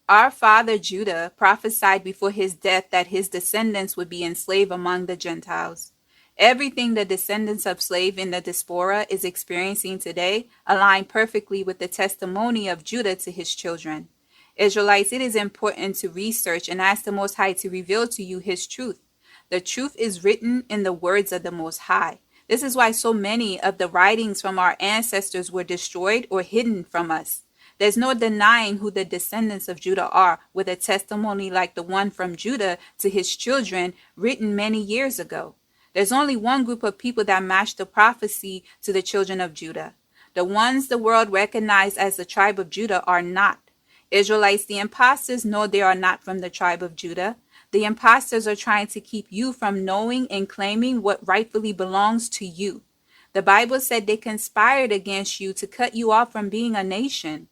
Our father Judah prophesied before his death that his descendants would be enslaved among the Gentiles. Everything the descendants of slaves in the diaspora is experiencing today align perfectly with the testimony of Judah to his children. Israelites, it is important to research and ask the Most High to reveal to you his truth. The truth is written in the words of the Most High. This is why so many of the writings from our ancestors were destroyed or hidden from us. There's no denying who the descendants of Judah are with a testimony like the one from Judah to his children written many years ago. There's only one group of people that match the prophecy to the children of Judah. The ones the world recognized as the tribe of Judah are not. Israelites, the imposters know they are not from the tribe of Judah. The imposters are trying to keep you from knowing and claiming what rightfully belongs to you. The Bible said they conspired against you to cut you off from being a nation.